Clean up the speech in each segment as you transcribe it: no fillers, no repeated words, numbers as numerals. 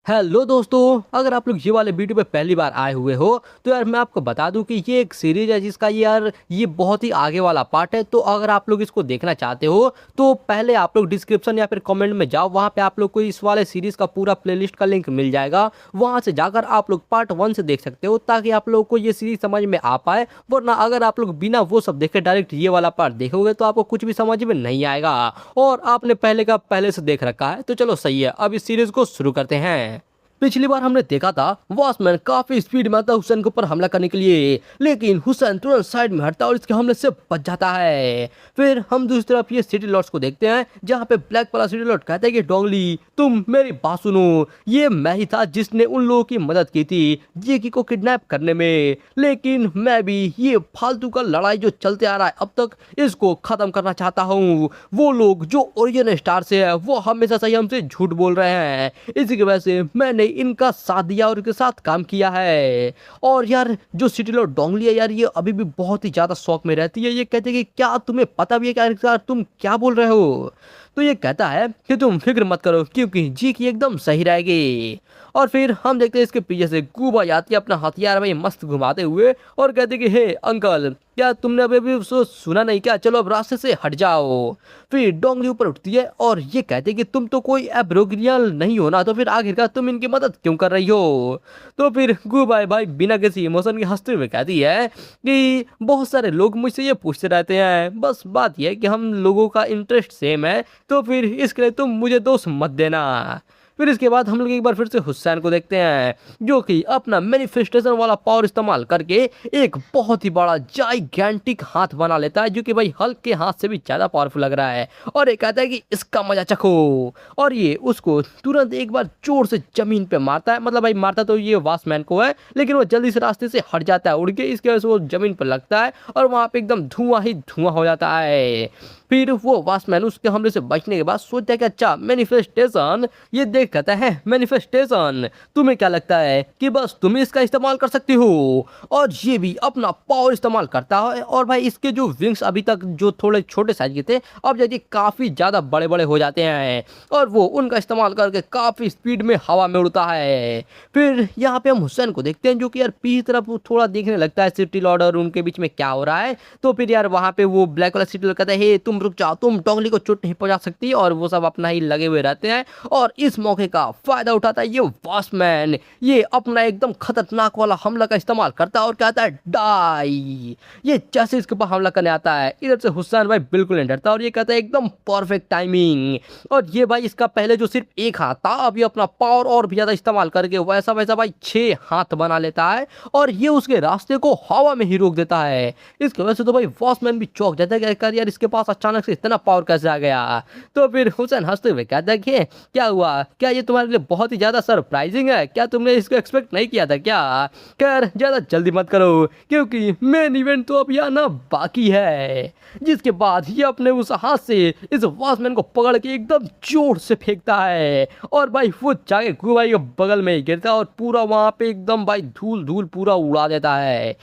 Hello दोस्तों, अगर आप लोग ये वाले वीडियो पे पहली बार आए हुए हो तो यार मैं आपको बता दूं कि ये एक सीरीज है जिसका ये बहुत ही आगे वाला पार्ट है। तो अगर आप लोग इसको देखना चाहते हो तो पहले आप लोग डिस्क्रिप्शन या फिर कमेंट में जाओ, वहां पे आप लोग को इस वाले सीरीज का पूरा प्लेलिस्ट का लिंक मिल जाएगा। वहां से जाकर आप लोग पार्ट 1 से देख सकते हो ताकि आप लोग को ये सीरीज समझ में आ पाए। वरना अगर आप लोग बिना वो सब देखे डायरेक्ट ये वाला पार्ट देखोगे तो आपको कुछ भी समझ में नहीं आएगा। और आपने पहले का पहले से देख रखा है तो चलो सही है, अब इस सीरीज को शुरू करते हैं। पिछली बार हमने देखा था वॉचमैन काफी स्पीड में आता है हुसैन के ऊपर हमला करने के लिए, लेकिन हुसैन तुरंत साइड में हटता है और इसके हमले से बच जाता है। फिर हम दूसरी तरफ ये सिटी लॉर्ड्स को देखते हैं जहाँ पे ब्लैक वाला सिटी लॉर्ड कहता है कि डोंगली तुम मेरी बात सुनो, ये मैं ही था जिसने उन लोगों की मदद की थी जेकी को किडनैप करने में, लेकिन मैं भी ये फालतू का लड़ाई जो चलते आ रहा है अब तक इसको खत्म करना चाहता हूँ। वो लोग जो ओरिजिनल स्टार से है वो हमेशा से ही हमसे झूठ बोल रहे हैं, इसी की वजह से मैंने इनका साथ दिया और इनके साथ काम किया है। और यार जो सिटी लॉर्ड डोंगली है यार, ये अभी भी बहुत ही ज्यादा शौक में रहती है। ये कहते हैं कि क्या तुम्हें पता भी है क्या तुम क्या बोल रहे हो? तो ये कहता है कि तुम फिक्र मत करो क्योंकि जी की एकदम सही रहेगी। और फिर हम देखते हैं इसके पीछे से गुबा आती है अपना हथियार भाई मस्त घुमाते हुए और कहते कि हे अंकल, क्या तुमने अभी भी उसको सुना नहीं क्या? चलो अब रास्ते से हट जाओ। फिर डोंगली ऊपर उठती है और ये कहते कि तुम तो कोई एब्रोगिनियल नहीं हो ना, तो फिर आखिरकार तुम इनकी मदद क्यों कर रही हो? तो फिर गुबाई भाई बिना किसी इमोशन के हंसते हुए कहती है कि बहुत सारे लोग मुझसे ये पूछते रहते हैं, बस बात यह है कि हम लोगों का इंटरेस्ट सेम है, तो फिर इसके लिए तुम मुझे दोष मत देना। फिर इसके बाद हम लोग एक बार फिर से हुसैन को देखते हैं जो कि अपना मैनिफेस्टेशन वाला पावर इस्तेमाल करके एक बहुत ही बड़ा जाइगैंटिक हाथ बना लेता है जो कि भाई हल्क के हाथ से भी ज्यादा पावरफुल लग रहा है। और ये कहता है कि इसका मजा चखो। और ये उसको तुरंत एक बार जोर से जमीन पे मारता है, मतलब भाई मारता तो ये वॉचमैन को है लेकिन वो जल्दी से रास्ते से हट जाता है उड़ के, इसकी वजह से वो जमीन पर लगता है और वहां पे एकदम धुआं ही धुआं हो जाता है। फिर वो वॉचमैन उसके हमले से बचने के बाद सोचता है कि अच्छा मैनिफेस्टेशन, ये देख कहता है मैनिफेस्टेशन तुम्हें क्या लगता है कि बस तुम इसका इस्तेमाल कर सकती हो? और ये भी अपना पावर इस्तेमाल करता है और भाई इसके जो विंग्स अभी तक जो थोड़े छोटे साइज के थे अब जाके काफी ज्यादा बड़े बड़े हो जाते हैं और वो उनका इस्तेमाल करके काफी स्पीड में हवा में उड़ता है। फिर यहाँ पे हम हुसैन को देखते हैं जो कि यार पीछे तरफ थोड़ा देखने लगता है सिटी लॉर्ड और उनके बीच में क्या हो रहा है। तो फिर यार वहां पे वो ब्लैक वाला सिटी लॉर्ड कहता है हे तुम रुक जाओ, तुम डोंगली को चोट नहीं पहुंचा सकती, और वो सब अपना ही लगे हुए रहते हैं। और इस मौके का फायदा उठाता है ये वॉचमैन, ये अपना एकदम खतरनाक वाला हमला का इस्तेमाल करता है और कहता है डाई। ये जैसे इसके ऊपर हमला करने आता है इधर से हुसैन भाई बिल्कुल नहीं डरता और ये कहता है एकदम परफेक्ट टाइमिंग। और ये भाई इसका पहले जो सिर्फ एक हाथ था अभी अपना पावर और भी ज्यादा इस्तेमाल करके वैसा वैसा भाई 6 हाथ बना लेता है और ये उसके रास्ते को हवा में ही रोक देता है। इसकी वजह से तो भाई वॉचमैन भी चौंक जाता है कि यार इसके पास अचानक से इतना पावर कैसे आ गया। तो फिर हुसैन हंसते हुए कहता है कि क्या हुआ, क्या ये तुम्हारे लिए बहुत ही ज्यादा सरप्राइजिंग है? क्या तुमने इसको एक्सपेक्ट नहीं किया था क्या? खैर ज्यादा जल्दी मत करो क्योंकि मेन इवेंट तो अब आना बाकी है। जिसके बाद ये अपने उस हाथ से इस वॉचमैन को पकड़ के एकदम जोर से फेंकता है और भाई वो जाके गुबाई के बगल में ही गिरता है और पूरा वहां पे एकदम भाई धूल धूल पूरा उड़ा देता है।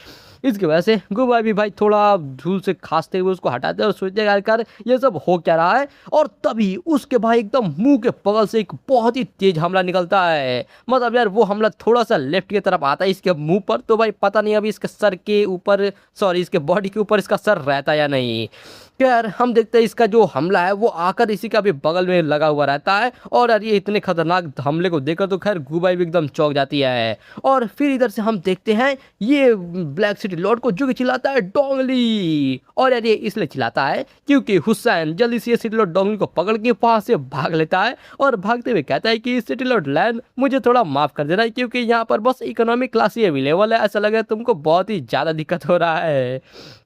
इसकी वजह से गुबाई भी भाई थोड़ा धूल से खांसते हुए उसको हटाते हैं और सोचते हैं यार ये सब हो क्या रहा है। और तभी उसके भाई एकदम मुंह के बगल से एक बहुत ही तेज हमला निकलता है, मतलब यार वो हमला थोड़ा सा लेफ्ट की तरफ आता है इसके मुंह पर, तो भाई पता नहीं अभी इसके सर के ऊपर, सॉरी इसके बॉडी के ऊपर इसका सर रहता या नहीं। यार हम देखते हैं इसका जो हमला है वो आकर इसी का भी बगल में लगा हुआ रहता है और यार ये इतने खतरनाक हमले को देखकर तो खैर गुबाई भी एकदम चौंक जाती है। और फिर इधर से हम देखते हैं ये ब्लैक सिटी लॉर्ड को जो कि चिल्लाता है डोंगली। और यार ये इसलिए चिल्लाता है क्योंकि हुसैन जल्दी से ये सिटी लॉर्ड डोंगली को पकड़ के वहां से भाग लेता है और भागते हुए कहता है कि सिटी लॉर्ड लैंड मुझे थोड़ा माफ कर देना क्योंकि यहाँ पर बस इकोनॉमिक क्लास ही अवेलेबल है, ऐसा लग रहा है तुमको बहुत ही ज्यादा दिक्कत हो रहा है।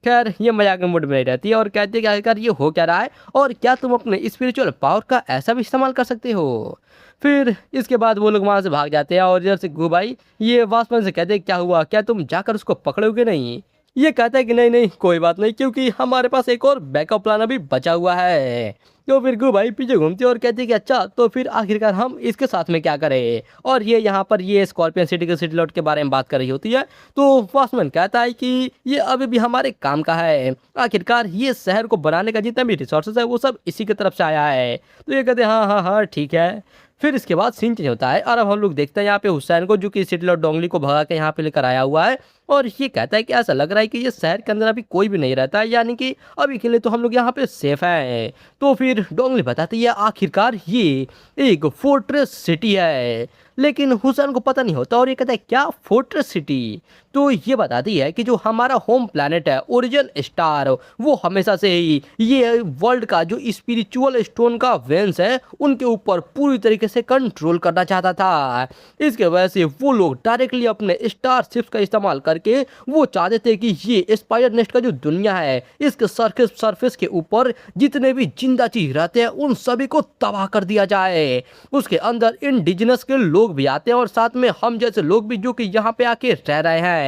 खैर ये मजाक में मूड में रहती है और कहती है कि आखिरकार ये हो क्या रहा है और क्या तुम अपने स्पिरिचुअल पावर का ऐसा भी इस्तेमाल कर सकते हो? फिर इसके बाद वो लोग वहां से भाग जाते हैं और इधर से गुबाई ये वॉचमैन से कहते हैं क्या हुआ, क्या तुम जाकर उसको पकड़ोगे नहीं? ये कहता है कि नहीं नहीं कोई बात नहीं क्योंकि हमारे पास एक और बैकअप प्लान अभी बचा हुआ है। तो फिर गुबाई पीछे घूमती है और कहती है कि अच्छा तो फिर आखिरकार हम इसके साथ में क्या करें? और ये यहाँ पर ये स्कॉर्पियन सिटी के सिटी लॉर्ड के बारे में बात कर रही होती है। तो वॉचमैन कहता है कि ये अभी भी हमारे काम का है, आखिरकार ये शहर को बनाने का जितना भी रिसोर्सेज है वो सब इसी की तरफ से आया है। तो ये कहते हैं हाँ हाँ हाँ ठीक है। फिर इसके बाद सीन चेंज होता है और अब हम लोग देखते हैं यहाँ पे हुसैन को, जो कि सिटिल और डोंगली को भगा के यहाँ पे लेकर आया हुआ है। और ये कहता है कि ऐसा लग रहा है कि ये शहर के अंदर अभी कोई भी नहीं रहता है, यानी कि अभी के लिए तो हम लोग यहाँ पे सेफ हैं। तो फिर डोंगली बताती है आखिरकार ये एक फोर्ट्रेस सिटी है, लेकिन हुसैन को पता नहीं होता और ये कहता है क्या फोर्ट्रेस सिटी। तो ये बताती है कि जो हमारा होम प्लैनेट है ओरिजिन स्टार, वो हमेशा से ही ये वर्ल्ड का जो स्पिरिचुअल स्टोन का वेंस है उनके ऊपर पूरी तरीके से कंट्रोल करना चाहता था। इसके वजह से वो लोग डायरेक्टली अपने स्टार शिप्स का इस्तेमाल करके वो चाहते थे कि ये स्पाइडर नेस्ट का जो दुनिया है इसके सरफेस के ऊपर जितने भी जिंदा चीज रहते हैं उन सभी को तबाह कर दिया जाए। उसके अंदर इंडिजिनस के लोग भी आते हैं और साथ में हम जैसे लोग भी, जो कि यहाँ पे आके रह रहे हैं।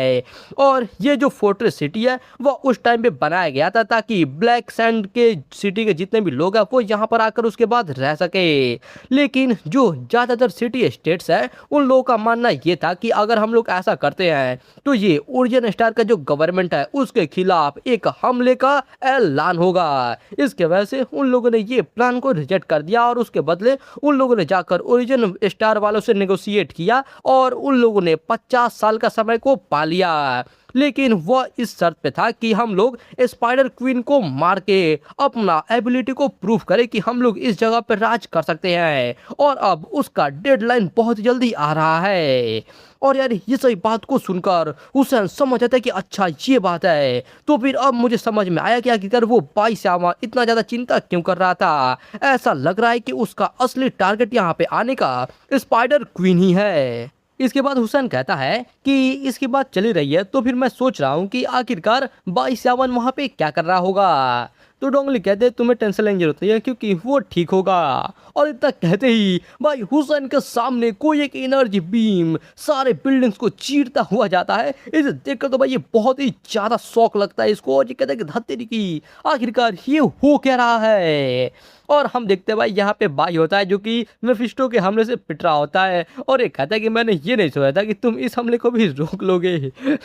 और ये जो फोर्ट्रेस सिटी है वो उस टाइम पे बनाया गया था ताकि ब्लैक सैंड के सिटी के जितने भी लोग हैं वो यहाँ पर आकर उसके बाद रह सके। लेकिन जो ज्यादातर सिटी स्टेट्स है उन लोगों का मानना ये था कि अगर हम लोग ऐसा करते हैं तो ये ओरिजिन स्टार का जो गवर्नमेंट है उसके खिलाफ एक हमले का ऐलान होगा। इसके वजह से उन लोगों ने ये प्लान को रिजेक्ट कर दिया और उसके बदले उन लोगों ने जाकर ओरिजिन स्टार वालों से नेगोशिएट किया और उन लोगों ने 50 साल का समय को पा लिया। लेकिन वह इस शर्त पे था कि हम लोग स्पाइडर क्वीन को मार के अपना एबिलिटी को प्रूव करें कि हम लोग इस जगह पर राज कर सकते हैं। और अब उसका डेडलाइन बहुत जल्दी आ रहा है। और यार ये सही बात को सुनकर हुसैन समझ जाता है कि अच्छा ये बात है। तो फिर अब मुझे समझ में आया कि आखिरकार वो बाई श्यामा इतना ज्यादा चिंता क्यों कर रहा था। ऐसा लग रहा है कि उसका असली टारगेट यहाँ पे आने का स्पाइडर क्वीन ही है। इसके बाद हुसैन कहता है कि इसकी बात चली रही है तो फिर मैं सोच रहा हूँ कि आखिरकार 22 वहाँ पे क्या कर रहा होगा। तो डोंगली कहते हैं तुम्हें टेंशन लेने की जरूरत नहीं है क्योंकि वो ठीक होगा। और इतना कहते ही भाई हुसैन के सामने कोई एक एनर्जी बीम सारे बिल्डिंग्स को चीरता हुआ जाता है। इसे देखकर तो भाई ये बहुत ही ज्यादा शौक लगता है इसको और ये कहता है कि धत्तेरी की आखिरकार ये हो क्या रहा है। और हम देखते हैं भाई यहाँ पे बाई होता है जो कि मेफिस्टो के हमले से पिट रहा होता है और ये कहता है कि मैंने ये नहीं सोचा था कि तुम इस हमले को भी रोक लोगे।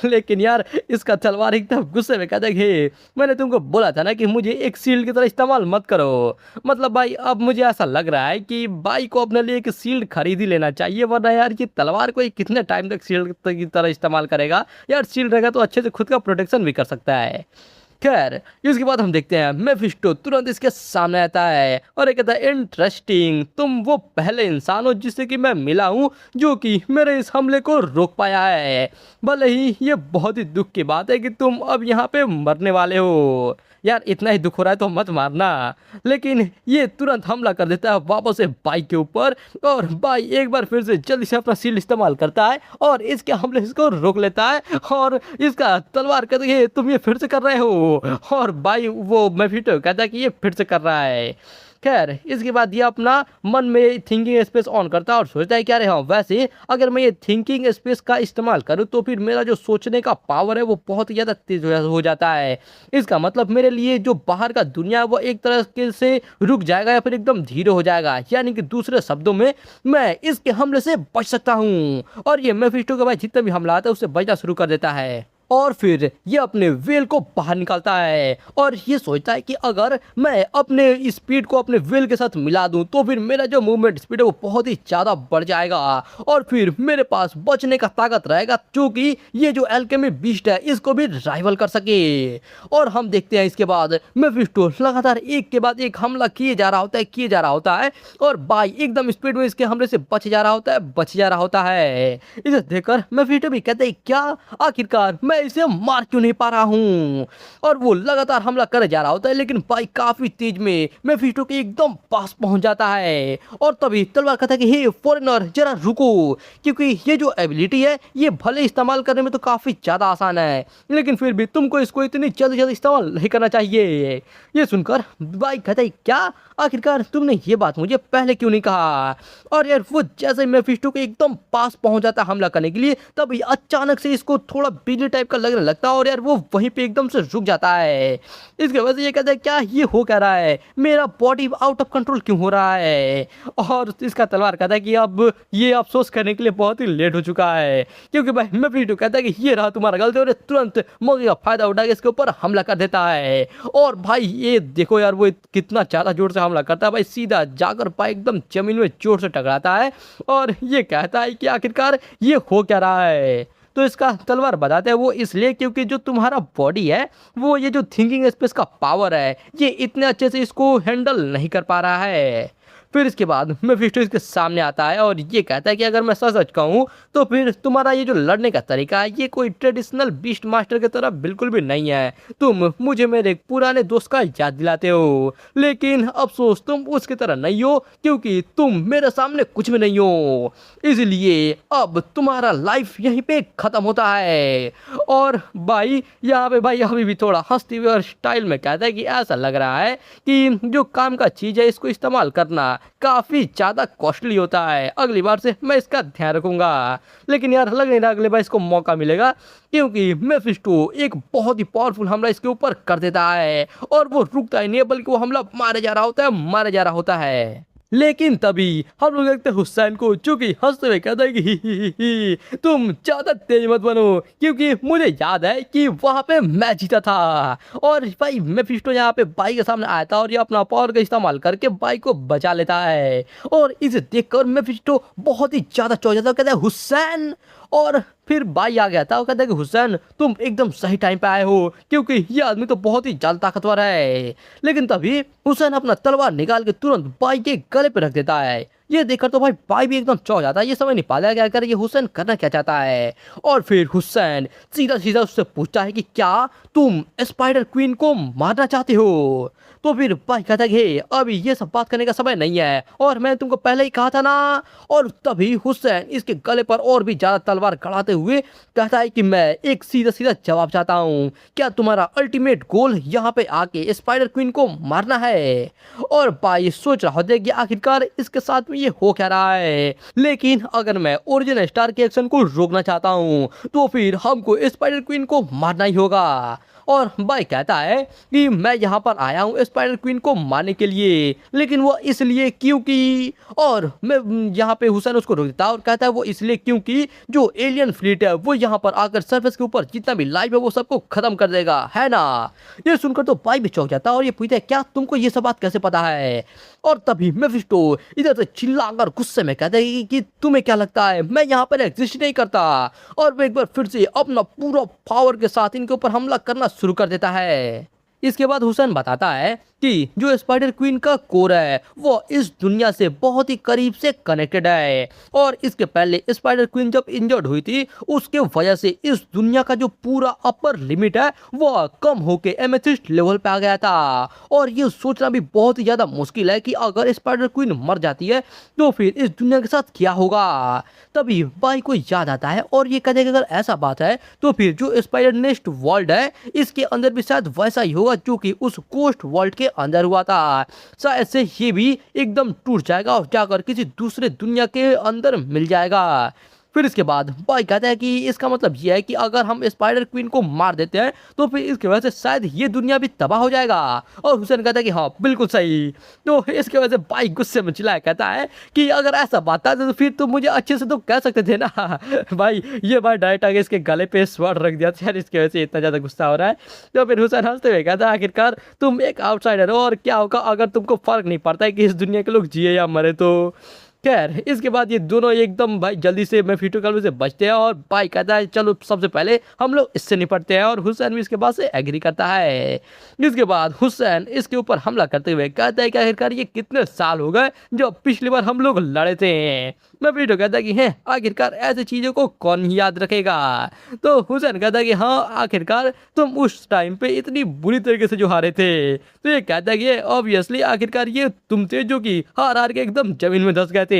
लेकिन यार इसका तलवार एकदम गुस्से में कहता है कि मैंने तुमको बोला था ना कि मुझे एक शील्ड की तरह इस्तेमाल मत करो। मतलब भाई अब मुझे ऐसा लग रहा है कि बाई को अपने लिए एक शील्ड खरीद ही लेना चाहिए, वरना यार ये तलवार को कितने टाइम तक शील्ड की तरह इस्तेमाल करेगा। यार शील्ड रहेगा तो अच्छे से खुद का प्रोटेक्शन भी कर सकता है। खैर इसके बाद हम देखते हैं मेफिस्टो तुरंत इसके सामने आता है और ये कहता है इंटरेस्टिंग, तुम वो पहले इंसान हो जिससे कि मैं मिला हूँ जो कि मेरे इस हमले को रोक पाया है। भले ही ये बहुत ही दुख की बात है कि तुम अब यहाँ पे मरने वाले हो। यार इतना ही दुख हो रहा है तो मत मारना। लेकिन ये तुरंत हमला कर देता है वापस से बाई के ऊपर और बाई एक बार फिर से जल्दी से अपना शील्ड इस्तेमाल करता है और इसके हमले इसको रोक लेता है और इसका तलवार कहती है तुम ये फिर से कर रहे हो। और बाई वो मेफिस्टो कहता है कि ये फिर से कर रहा है। खैर इसके बाद ये अपना मन में थिंकिंग स्पेस ऑन करता है और सोचता है कि अरे हाँ वैसे अगर मैं ये थिंकिंग स्पेस का इस्तेमाल करूँ तो फिर मेरा जो सोचने का पावर है वो बहुत ही ज़्यादा तेज हो जाता है। इसका मतलब मेरे लिए जो बाहर का दुनिया है वो एक तरह से रुक जाएगा या फिर एकदम धीरे हो जाएगा, यानी कि दूसरे शब्दों में मैं इसके हमले से बच सकता हूँ। और ये मेफिस्टो के भाई जितना भी हमला आता है उससे बचना शुरू कर देता है और फिर ये अपने व्हील को बाहर निकालता है और ये सोचता है कि अगर मैं अपने स्पीड को अपने व्हील के साथ मिला दूं तो फिर मेरा जो मूवमेंट स्पीड है वो बहुत ही ज़्यादा बढ़ जाएगा और फिर मेरे पास बचने का ताकत रहेगा जो कि ये जो एल्केमी बीस्ट है इसको भी राइवल कर सके। और हम देखते हैं इसके बाद मेफिस्टो लगातार एक के बाद एक हमला किए जा रहा होता है और बाई एकदम स्पीड में इसके हमले से बच जा रहा होता है। इसे देखकर मेफिस्टो भी कहते हैं क्या आखिरकार मैं इसे मार क्यों नहीं पा रहा हूँ। और वो लगातार हमला कर जा रहा होता है लेकिन बाई काफी तेज में मेफिस्टो के एकदम पास पहुंच जाता है और तभी तलवार कहता है कि हे फॉरेनर जरा रुको, क्योंकि ये जो एबिलिटी है ये भले इस्तेमाल करने में तो काफी ज्यादा आसान है लेकिन फिर भी तुमको इसको इतनी जल्दी इस्तेमाल नहीं करना चाहिए। ये सुनकर बाई कहता है क्या आखिरकार तुमने ये बात मुझे पहले क्यों नहीं कहा। और यार वो जैसे मेफिस्टो के एकदम पास पहुंच जाता है हमला करने के लिए तभी अचानक से इसको थोड़ा बिजली टाइप टाइप का लगने लगता है और यार वो वहीं पे एकदम से रुक जाता है। इसके वजह से ये कहता है क्या ये हो क्या रहा है, मेरा बॉडी आउट ऑफ कंट्रोल क्यों हो रहा है। और इसका तलवार कहता है कि अब ये अफसोस करने के लिए बहुत ही लेट हो चुका है, क्योंकि भाई मेफिस्टो कहता है कि ये रहा तुम्हारा गलती, और ये तुरंत मौके का फायदा उठा के इसके ऊपर हमला कर देता है। और भाई ये देखो यार वो कितना ज्यादा जोर से हमला करता है भाई, सीधा जाकर भाई एकदम जमीन में जोर से टकराता है और ये कहता है कि आखिरकार ये हो क्या रहा है। तो इसका तलवार बताता है वो इसलिए क्योंकि जो तुम्हारा बॉडी है वो ये जो थिंकिंग स्पेस का पावर है ये इतने अच्छे से इसको हैंडल नहीं कर पा रहा है। फिर इसके बाद मेफिस्टो इसके सामने आता है और ये कहता है कि अगर मैं सच सच कहूँ तो फिर तुम्हारा ये जो लड़ने का तरीका है ये कोई ट्रेडिशनल बीस्ट मास्टर की तरह बिल्कुल भी नहीं है। तुम मुझे मेरे एक पुराने दोस्त का याद दिलाते हो, लेकिन अफसोस तुम उसकी तरह नहीं हो क्योंकि तुम मेरे सामने कुछ भी नहीं हो, इसलिए अब तुम्हारा लाइफ यहीं पे खत्म होता है। और भाई यहाँ पे भाई अभी भी थोड़ा हंसते हुए और स्टाइल में कहता है कि ऐसा लग रहा है कि जो काम का चीज़ है इसको इस्तेमाल करना काफी ज्यादा कॉस्टली होता है, अगली बार से मैं इसका ध्यान रखूंगा। लेकिन यार लग नहीं रहा अगली बार इसको मौका मिलेगा, क्योंकि मेफिस्टो एक बहुत ही पावरफुल हमला इसके ऊपर कर देता है और वो रुकता ही नहीं है बल्कि वो हमला मारे जा रहा होता है। लेकिन तभी हम लोग देखते हैं हुसैन को, चूंकि हंसते हुए कहता है कि ही, तुम ज्यादा तेज मत बनो क्योंकि मुझे याद है कि वहां पे मैं जीता था। और भाई मेफिस्टो यहाँ पे बाई के सामने आया था और ये अपना पावर का इस्तेमाल करके बाई को बचा लेता है। और इसे देखकर मेफिस्टो बहुत ही ज्यादा चौंक जाता है, कहता है हुसैन। और फिर भाई आ गया था, वो कहता है कि हुसैन तुम एकदम सही टाइम पे आए हो क्योंकि ये आदमी तो बहुत ही ज्यादा ताकतवर है। लेकिन तभी हुसैन अपना तलवार निकाल के तुरंत भाई के गले पे रख देता है। ये देखकर तो भाई भी एकदम चौंक जाता है, ये समझ नहीं पाता क्या कर ये हुसैन करना क्या चाहता है। और फिर हुसैन सीधा सीधा उससे पूछता है कि क्या तुम स्पाइडर क्वीन को मारना चाहते हो। तो फिर भाई कहता है कि अभी ये सब बात करने का समय नहीं है और मैंने तुमको पहले ही कहा था ना। और तभी हुसैन इसके गले पर और भी ज्यादा तलवार गड़ाते हुए कहता है कि मैं एक सीधा सीधा जवाब चाहता हूँ, क्या तुम्हारा अल्टीमेट गोल यहाँ पे आके स्पाइडर क्वीन को मारना है। और भाई सोच रहा होता है कि आखिरकार इसके साथ में ये हो क्या रहा है, लेकिन अगर मैं ओरिजिन स्टार के एक्शन को रोकना चाहता हूँ तो फिर हमको स्पाइडर क्वीन को मारना ही होगा। और भाई कहता है कि मैं यहाँ पर आया हूँ स्पाइडर क्वीन को मारने के लिए, लेकिन वो इसलिए क्योंकि, और मैं यहाँ पे हुसैन उसको रोक देता है और कहता है वो इसलिए क्योंकि जो एलियन फ्लीट है वो यहाँ पर आकर सरफेस के ऊपर जितना भी लाइफ है वो सबको खत्म कर देगा, है ना। ये सुनकर तो भाई भी चौंक जाता है और ये पूछता है क्या तुमको ये सब बात कैसे पता है। और तभी मेफिस्टो इधर से चिल्लाकर गुस्से में कहता है कि तुम्हें क्या लगता है मैं यहाँ पर एग्जिस्ट नहीं करता। और वो एक बार फिर से अपना पूरा पावर के साथ इनके ऊपर हमला करना शुरू कर देता है। इसके बाद हुसैन बताता है कि जो स्पाइडर क्वीन का कोर है वो इस दुनिया से बहुत ही करीब से कनेक्टेड है, और इसके पहले स्पाइडर क्वीन जब इंजर्ड हुई थी उसके वजह से इस दुनिया का जो पूरा अपर लिमिट है वो कम होके एमेथिस्ट लेवल पे आ गया था। और ये सोचना भी बहुत ही ज्यादा मुश्किल है कि अगर स्पाइडर क्वीन मर जाती है तो फिर इस दुनिया के साथ क्या होगा। तभी भाई को याद आता है और ये कहते हैं कि अगर ऐसा बात है तो फिर जो स्पाइडर नेस्ट वर्ल्ड है इसके अंदर भी शायद वैसा ही होगा जो कि उस कोस्ट वर्ल्ड के अंदर हुआ था। शायद से ये भी एकदम टूट जाएगा और जाकर किसी दूसरे दुनिया के अंदर मिल जाएगा। फिर इसके बाद भाई कहता है कि इसका मतलब यह है कि अगर हम स्पाइडर क्वीन को मार देते हैं तो फिर इसकी वजह से शायद ये दुनिया भी तबाह हो जाएगा। और हुसैन कहता है कि हाँ बिल्कुल सही। तो इसकी वजह से भाई गुस्से में चिल्लाया कहता है कि अगर ऐसा बात है तो फिर तुम मुझे अच्छे से तो कह सकते थे ना। भाई ये भाई डायरेक्ट आगे इसके गले पे स्वॉर्ड रख दिया यार, इसकी वजह से इतना ज़्यादा गुस्सा हो रहा है। तो फिर हुसैन हंसते हुए कहता है आखिरकार तुम एक आउटसाइडर हो और क्या होगा अगर तुमको फर्क नहीं पड़ता है कि इस दुनिया के लोग जिए या मरे। तो खैर इसके बाद ये दोनों एकदम भाई जल्दी से मेफिस्टो कल्व से बचते हैं और भाई कहता है चलो सबसे पहले हम लोग इससे निपटते हैं, और हुसैन भी इसके बाद से एग्री करता है। इसके बाद हुसैन इसके ऊपर हमला करते हुए कहता है कि आखिरकार ये कितने साल हो गए जो पिछली बार हम लोग लड़े थे। मेफिस्टो कहता है कि हैं आखिरकार ऐसी चीज़ों को कौन ही याद रखेगा। तो हुसैन कहता है कि हाँ आखिरकार तुम उस टाइम पे इतनी बुरी तरीके से जो हारे थे। तो ये कहता है कि ऑब्वियसली आखिरकार ये तुम थे जो कि हार हार के एकदम जमीन में धंस गए थे।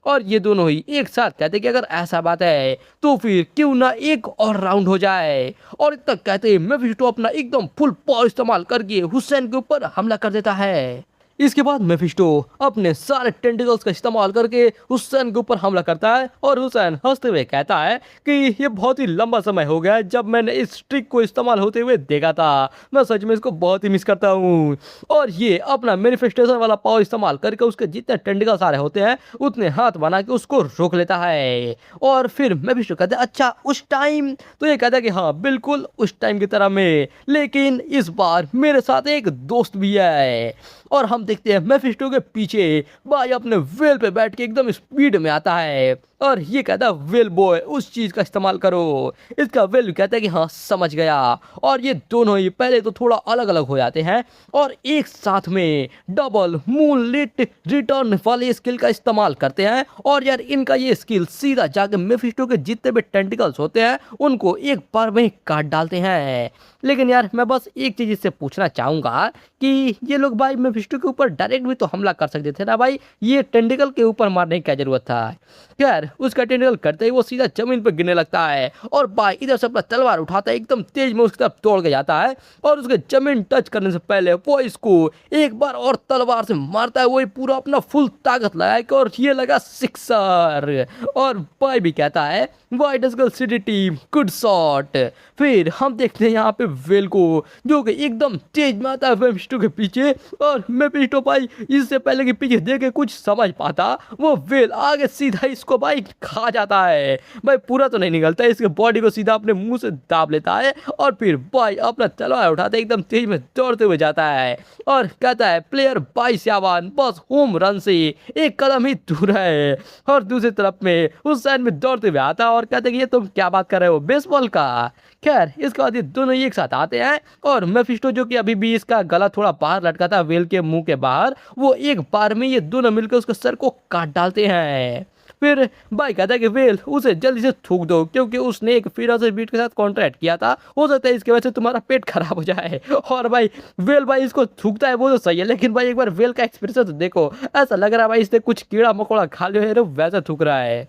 और ये दोनों ही एक साथ कहते कि अगर ऐसा बात है तो फिर क्यों ना एक और राउंड हो जाए। और इतना कहते मेफिस्टो अपना एकदम फुल पावर इस्तेमाल करके हुसैन के ऊपर हमला कर देता है। इसके बाद मेफिस्टो अपने सारे टेंटिकल्स का इस्तेमाल करके हुसैन के ऊपर हमला करता है और हुसैन हंसते हुए कहता है कि ये बहुत ही लंबा समय हो गया है जब मैंने इस ट्रिक को इस्तेमाल होते हुए देखा था। मैं सच में इसको बहुत ही मिस करता हूँ। और ये अपना मैनिफेस्टेशन वाला पावर इस्तेमाल करके उसके जितने टेंटिकल्स सारे होते हैं उतने हाथ बना के उसको रोक लेता है। और फिर मेफिस्टो कहता है अच्छा उस टाइम, तो ये कहता है कि हाँ बिल्कुल उस टाइम की तरह में, लेकिन इस बार मेरे साथ एक दोस्त भी है। और हम देखते हैं मेफिस्टो के पीछे भाई अपने वेल पे बैठ के एकदम स्पीड में आता है और ये कहता है वेल बॉय उस चीज का इस्तेमाल करो। इसका वेल कहता है कि हाँ समझ गया। और ये दोनों ही पहले तो थोड़ा अलग अलग हो जाते हैं और एक साथ में डबल मूनलिट रिटर्न वाले स्किल का इस्तेमाल करते हैं। और यार इनका ये स्किल सीधा जाके मेफिस्टो के जितने भी टेंटिकल्स होते हैं उनको एक बार में काट डालते हैं। लेकिन यार मैं बस एक चीज इससे पूछना चाहूंगा कि ये लोग भाई मेफिस्टो के ऊपर डायरेक्ट भी तो हमला कर सकते थे ना भाई, ये टेंटिकल के ऊपर मारने की क्या जरूरत था। खैर उसका टेंटिकल करते ही वो सीधा जमीन पर गिरने लगता है और भाई इधर से अपना तलवार उठाता है एकदम तेज में उसकी तरफ दौड़ के जाता है और उसके जमीन टच करने से पहले वो इसको एक बार और तलवार से मारता है, वही पूरा अपना फुल ताकत लगाए और ये लगा सिक्सर। और भाई भी कहता है वाइट स्कल सिटी टीम गुड शॉट। फिर हम देखते हैं यहाँ पे वेल को जो कि एकदम तेज में आता है मेफिस्टो के पीछे और मेफिस्टो भाई इससे पहले कि पीछे देख के कुछ समझ पाता वो वेल आगे सीधा इसको भाई खा जाता है। भाई पूरा तो नहीं निकलता है, इसके बॉडी को सीधा अपने मुंह से दाब लेता है और फिर भाई अपना तलवार उठाते एकदम तेज में दौड़ते हुए जाता है और कहता है प्लेयर 22 यावान बस होम रन से एक कदम ही दूर है। और दूसरी तरफ में उस साइड में दौड़ते हुए आता है और कहते हैं कि ये तुम क्या बात कर रहे हो बेसबॉल का। खैर इसके बाद ये दोनों ही एक साथ आते हैं और मेफिस्टो जो कि अभी भी इसका गला थोड़ा बाहर लटका था वेल के मुंह के बाहर, वो एक बार में ये दोनों मिलकर उसके सर को काट डालते हैं। फिर भाई कहता है कि वेल उसे जल्दी से थूक दो क्योंकि उसने एक फिरोज बीट के साथ कॉन्ट्रैक्ट किया था, हो सकता है इसकी वजह से तुम्हारा पेट खराब हो जाए। और भाई वेल भाई इसको थूकता है वो तो सही है, लेकिन भाई एक बार वेल का एक्सप्रेशन तो देखो, ऐसा लग रहा है भाई इसने कुछ कीड़ा मकोड़ा खा लिया है वैसा थूक रहा है।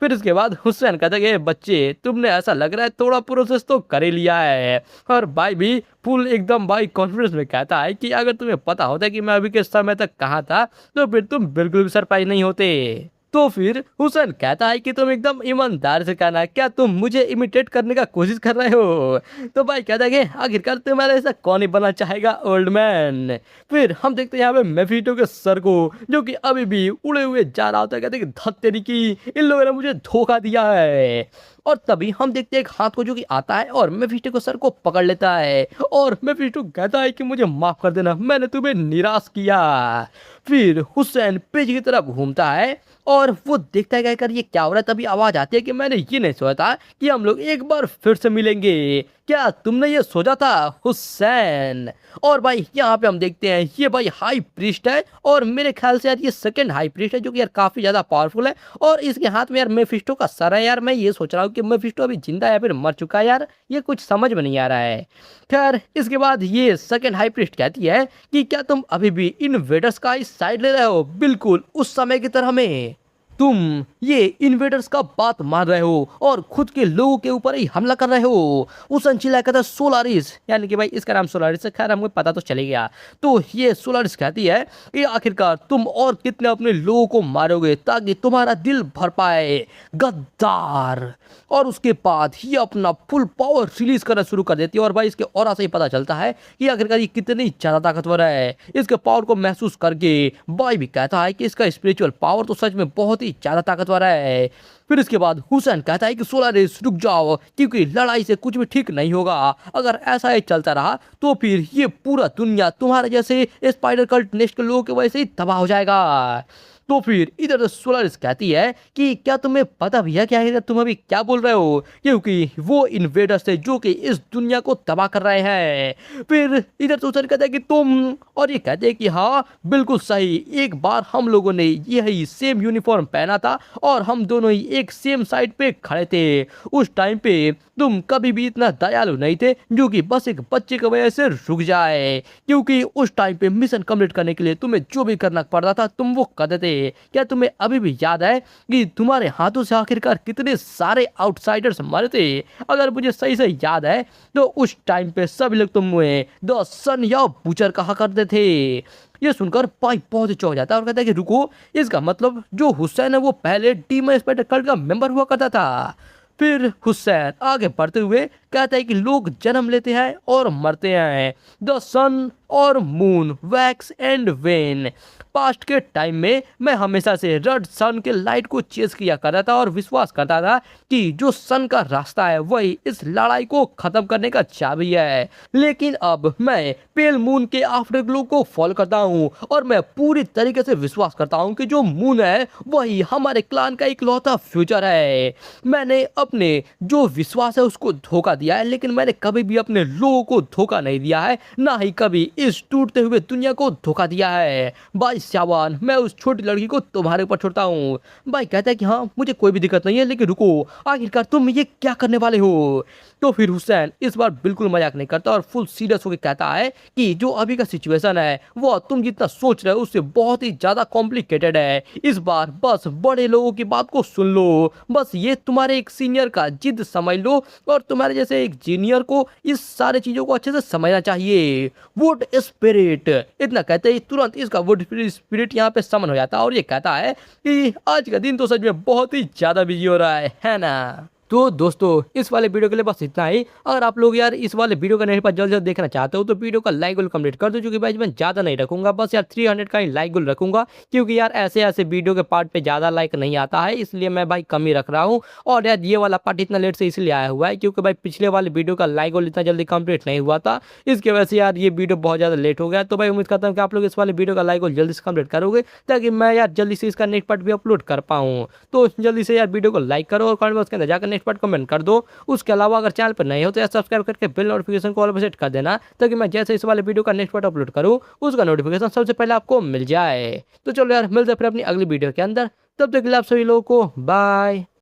फिर इसके बाद हुसैन कहता है कि बच्चे तुमने ऐसा लग रहा है थोड़ा प्रोसेस तो कर ही लिया है। और भाई भी फुल एकदम भाई कॉन्फिडेंस में कहता है कि अगर तुम्हें पता होता कि मैं अभी के समय तक कहाँ था तो फिर तुम बिल्कुल भी सरप्राइज नहीं होते। तो फिर हुसैन कहता है कि तुम एकदम ईमानदार से कहना, क्या तुम मुझे इमिटेट करने का कोशिश कर रहे हो। तो भाई कहता है कि आखिरकार तुम्हारा ऐसा कौन ही बनना चाहेगा ओल्ड मैन। फिर हम देखते हैं यहाँ पे मेफिस्टो के सर को जो कि अभी भी उड़े हुए जा रहा होता है, कहते हैं कि धत तेरी की इन लोगों ने मुझे धोखा दिया है। और तभी हम देखते हैं एक हाथ को जो कि आता है और मेफिस्टो को सर को पकड़ लेता है और मेफिस्टो कहता है कि मुझे माफ कर देना, मैंने तुम्हें निराश किया। फिर हुसैन पेज की तरफ घूमता है और वो देखता है कहकर ये क्या हो रहा है, तभी आवाज आती है कि मैंने ये नहीं सोचा था कि हम लोग एक बार फिर से मिलेंगे, क्या तुमने ये सोचा था हुसैन। और भाई यहाँ पे हम देखते हैं ये भाई हाई प्रीस्ट है और मेरे ख्याल से यार ये सेकंड हाई प्रीस्ट है जो कि यार काफी ज्यादा पावरफुल है और इसके हाथ में यार मेफिस्टो का सर है। यार मैं ये सोच रहा हूँ कि मेफिस्टो अभी जिंदा है या फिर मर चुका है, यार ये कुछ समझ में नहीं आ रहा है। खैर इसके बाद ये सेकंड हाई प्रीस्ट कहती है कि क्या तुम अभी भी इन्वेडर्स का इस साइड ले रहे हो, बिल्कुल उस समय की तरह में तुम ये इन्वेडर्स का बात मान रहे हो और खुद के लोगों के ऊपर ही हमला कर रहे हो। उस चिल्लाया कहता है सोलारिस, यानी कि भाई इसका नाम सोलारिस है, खैर हमको पता तो चले गया। तो ये सोलारिस कहती है कि आखिरकार तुम और कितने अपने लोगों को मारोगे ताकि तुम्हारा दिल भर पाए गद्दार। और उसके बाद ये अपना फुल पावर रिलीज करना शुरू कर देती है और भाई इसके ऑरा से ही पता चलता है कि आखिरकार ये कितनी ज्यादा ताकतवर है। इसके पावर को महसूस करके भाई भी कहता है कि इसका स्पिरिचुअल पावर तो सच में बहुत ही ज्यादा ताकतवर है। फिर इसके बाद हुसैन कहता है कि सोलारिस रुक जाओ क्योंकि लड़ाई से कुछ भी ठीक नहीं होगा, अगर ऐसा ही चलता रहा तो फिर ये पूरा दुनिया तुम्हारे जैसे स्पाइडर कल्ट नेस्ट के लोगों की वजह से ही तबाह हो जाएगा। तो फिर इधर से सोलारिस कहती है कि क्या तुम्हें पता भी है क्या है तुम अभी क्या बोल रहे हो, क्योंकि वो इन्वेडर्स थे जो कि इस दुनिया को तबाह कर रहे हैं। फिर इधर से हुसैन कहता है कि तुम, और ये कहते हैं कि हाँ बिल्कुल सही, एक बार हम लोगों ने यही सेम यूनिफॉर्म पहना था और हम दोनों ही एक सेम साइड पे खड़े थे। उस टाइम पे तुम कभी भी इतना दयालु नहीं थे जो कि बस एक बच्चे की वजह से रुक जाए, क्योंकि उस टाइम पे मिशन कंप्लीट करने के लिए तुम्हें जो भी करना पड़ता था तुम वो करते थे। क्या तुम्हें अभी भी याद है कि तुम्हारे हाथों से आखिरकार कितने सारे आउटसाइडर्स मरे थे? अगर मुझे सही से याद है तो उस टाइम पे सभी लोग तुम्हें द सन या बूचर कहा करते थे। ये सुनकर भाई बहुत ही चौंक जाता है और कहता है कि रुको, इसका मतलब जो हुसैन है वो पहले डीमन स्पाइडर कल्ट का मेंबर हुआ करता था। फिर हुसैन आगे बढ़ते हुए कहता है कि लोग जन्म लेते हैं और मरते हैं, द सन और moon, wax and when. Past के टाइम में मैं हमेशा से रेड सन के लाइट को चेस किया करता था और विश्वास करता था कि जो सन का रास्ता है वही इस लड़ाई को खत्म करने का चाबी है। लेकिन अब मैं पेल मून के आफ्टर ग्लो को फॉलो करता हूँ और मैं पूरी तरीके से विश्वास करता हूँ कि जो मून है वही हमारे क्लान का इकलौता फ्यूचर है। मैंने अपने जो विश्वास है उसको धोखा दिया है, लेकिन मैंने कभी भी अपने लोगों को धोखा नहीं दिया है, ना ही कभी इस टूटते हुए दुनिया को धोखा दिया है। भाई शाबान, मैं उस छोटी लड़की को तुम्हारे ऊपर छोड़ता हूँ। भाई कहता है कि हाँ मुझे कोई भी दिक्कत नहीं है, लेकिन रुको, आखिरकार तुम ये क्या करने वाले हो? तो फिर हुसैन इस बार बिल्कुल मजाक नहीं करता और फुल सीरियस होकर कहता है कि जो अभी का सिचुएशन है वो तुम जितना सोच रहे हो उससे बहुत ही ज्यादा कॉम्प्लिकेटेड है। इस बार बस बड़े लोगों की बात को सुन लो, बस ये तुम्हारे एक सीनियर का जिद समझ लो और तुम्हारे जैसे एक जूनियर को इस सारे चीजों को अच्छे से समझना चाहिए। वुड स्पिरिट, इतना कहते ही तुरंत इसका वुड स्पिरिट यहाँ पे समन हो जाता है और ये कहता है कि आज का दिन तो सच में बहुत ही ज्यादा बिजी हो रहा है ना? तो दोस्तों इस वाले वीडियो के लिए बस इतना ही। अगर आप लोग यार इस वाले वीडियो का नहीं पर जल्द जल्द देखना चाहते हो तो वीडियो का लाइक गोल कंप्लीट कर दो, क्योंकि भाई मैं ज़्यादा नहीं रखूंगा, बस यार 300 का ही लाइक गोल रखूंगा, क्योंकि यार ऐसे ऐसे वीडियो के पार्ट पे ज़्यादा लाइक नहीं आता है, इसलिए मैं भाई कम ही रख रहा हूँ। और यार ये वाला पार्ट इतना लेट से इसलिए आया हुआ है क्योंकि भाई पिछले वाले वीडियो का लाइक गोल इतना जल्दी कंप्लीट नहीं हुआ था, इसकी वजह से यार ये वीडियो बहुत ज़्यादा लेट हो गया। तो भाई उम्मीद करता हूँ कि आप लोग इस वाले वीडियो का लाइक गोल जल्दी से कंप्लीट करोगे ताकि मैं यार जल्दी से इसका नेक्स्ट पार्ट भी अपलोड कर पाऊँ। तो जल्दी से यार वीडियो को लाइक करो और कमेंट बॉक्स के अंदर जाकर नेक्स्ट पार्ट कमेंट कर दो। उसके अलावा अगर चैनल पर नए हो तो यार सब्सक्राइब करके बेल नोटिफिकेशन को ऑल पर सेट कर देना ताकि मैं जैसे इस वाले वीडियो का नेक्स्ट पार्ट अपलोड करूं उसका नोटिफिकेशन सबसे पहले आपको मिल जाए। तो चलो यार मिलते हैं फिर अपनी अगली वीडियो के अंदर, तब तक के लिए आप सभी लोगों को बाय।